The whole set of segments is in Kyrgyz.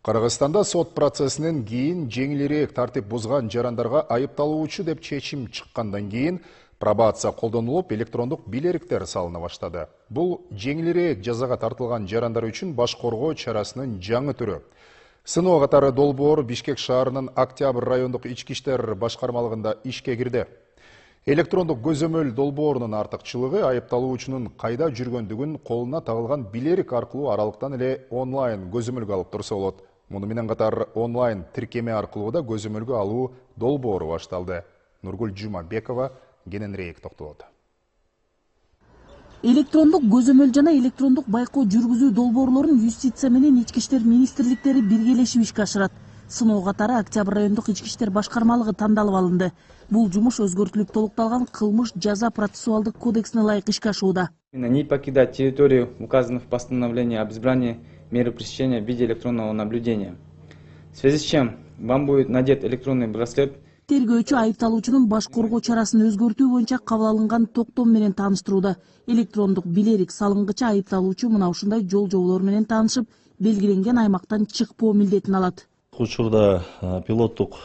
Кыргызстанда сот процессинен кийин жеңилирээк тартип бузган жарандарга айыпталуучу деп чечим чыккандан кийин пробация колдонулуп, электрондук билериктер салына баштады. Бул жеңилирээк жазага тартылган жарандар үчүн баш коргоо чарасынын жаңы түрү. Сыноо катары долбоор Бишкек шаарынын Октябрь райондук ички иштер башкармалыгында ишке кирди. Электрондук көзөмөл долбоорунун артыкчылыгы айыпталуучунун кайда жүргөндүгүн колуна тагылган билерик аркылуу аралыктан эле онлайн көзөмөлгө алып турса болот. Муну менен катар онлайн тиркеме аркылуу да көзөмөлгө алуу долбоору башталды. Нургүл Жумабекова кененирээк токтолот. Электрондук көзөмөл жана электрондук байкоо жүргүзүү долбоорлорун юстиция менен ички иштер министрликтери биргелешип ишке ашырат. Сыноо катары Октябрь райондук ички иштер башкармалыгы тандалып алынды. Бул жумуш өзгөртүлүп толукталган кылмыш жаза процессуалдык кодексине ылайык ишке ашууда. Не покидать территорию, указанных в постановлении об избрании меры пресечения в виде электронного наблюдения. В связи с чем вам будет надет электронный браслет. Тергөөчү айыпталуучунун баш коргоо чарасын өзгөртүү боюнча кабыл алынган токтом менен тааныштырууда. Электрондук билерик салынгыча айыпталуучу мына ушундай жол жоболор менен таанышып, белгиленген аймактан чыкпоо милдетин алат. Учурда пилоттук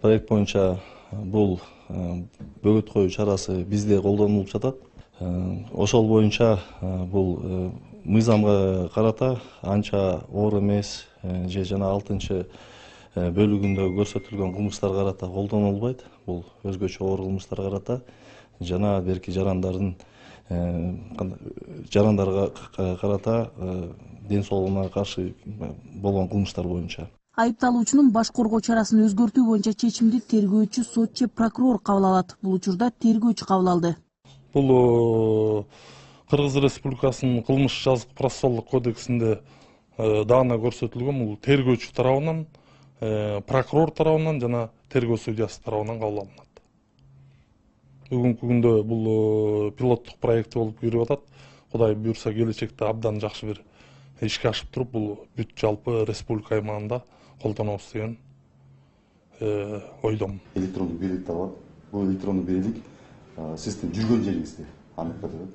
проект боюнча бул бөгөт коюу чарасы бизде колдонулуп жатат. Ошол боюнча бул мыйзамга карата анча оор эмес же жана 6 бөлүгүндө көрсөтүлгөн кылмыштарга карата колдонулбайт. Бул өзгөчө оор кылмыштарга карата жана берки жарандарга карата ден соолугуна каршы болгон кылмыштар боюнча. Айыпталуучунун баш коргоо чарасын өзгөртүү боюнча чечимди тергөөчү, сот же прокурор кабыл алат. Бул учурда тергөөчү кабыл алды. Бул Кыргыз Республикасынын кылмыш жазык процессуалдык кодексинде даана көрсөтүлгөн, бул тергөөчү тарабынан, прокурор тарабынан жана тергөө судьясы тарабынан кабыл алынат. Бүгүнкү күндө бул пилоттук проекти болуп жүрүп атат. Кудай буйрса келечекте абдан жакшы бир ишке ашып туруп, бул бүт жалпы республика аймагында колдонобуз деген ойдомун. Электрондук бийлик бар. Бул электрондук бийлик сиздин жүргөн жериңизди аныктап берет.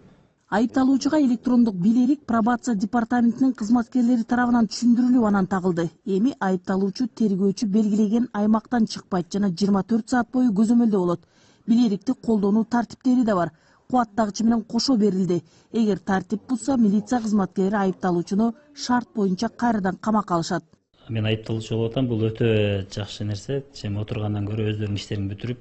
Айыпталуучуга электрондук билерик пробация департаментинин кызматкерлери тарабынан түшүндүрүлүп анан тагылды. Эми айыпталуучу тергөөчү белгилеген аймактан чыкпайт жана 24 саат бою көзөмөлдө болот. Билерикти колдонуу тартиптери да бар. Кубаттагычы менен кошо берилди. Эгер тартип бузса, милиция кызматкерлери айыпталуучуну шарт боюнча кайрадан камакка алышат. Мен айыпталуучу болуп атам, бул өтө жакшы нерсе. Сен отургандан көрө өздөрүнүн иштерин бүтүрүп,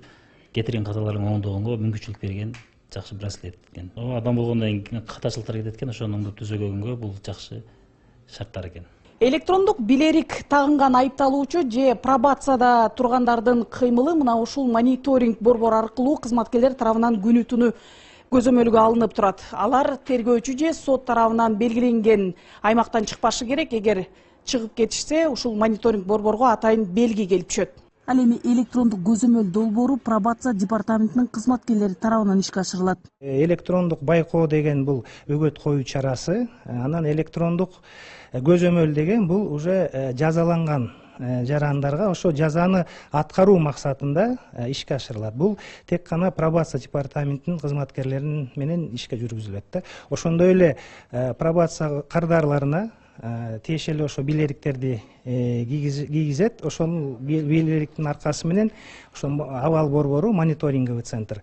кетирген каталарын оңдогонго мүмкүнчүлүк берген жакшы браслет экен. Адам болгондон кийин катачылыктар кетет экен, ошону оңдоп түзөгөнгө бул жакшы шарттар экен. Электрондук билерик тагынган айыпталуучу же пробацияда тургандардын кыймылы мына ушул мониторинг борбору аркылуу кызматкерлер тарабынан күнү түнү көзөмөлгө алынып турат. Алар тергөөчү же сот тарабынан белгиленген аймактан чыкпашы керек. Эгер чыгып кетишсе, ушул мониторинг борборго атайын белги келип түшөт. Ал эми электрондук көзөмөл долбоору пробация департаментинин кызматкерлери тарабынан ишке ашырылат. Электрондук байкоо деген бул бөгөт коюу чарасы, анан электрондук көзөмөл деген бул уже жазаланган жарандарга ошо жазаны аткаруу максатында ишке ашырылат. Бул тек гана пробация департаментинин кызматкерлери менен ишке жүргүзүлөт да. Ошондой эле пробация кардарларына тиешелүү ошо билериктерди кийгизет. Ошол билериктин аркасы менен ошо абал борбору мониторинговый центр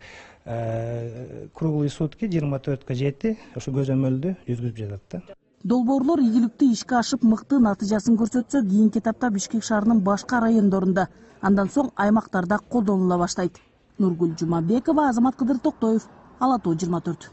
круглый сутки 24/7 ошо көзөмөлдү жүзгүзүп жатат да. Долбоорлор ийгиликтүү ишке ашып мыкты натыйжасын көрсөтсө, кийинки этапта Бишкек шаарынын башка райондорунда, андан соң аймактарда колдонула баштайт. Нургүл Жумабекова, Азамат Кыдыр Токтоев, Ала Тоо 24.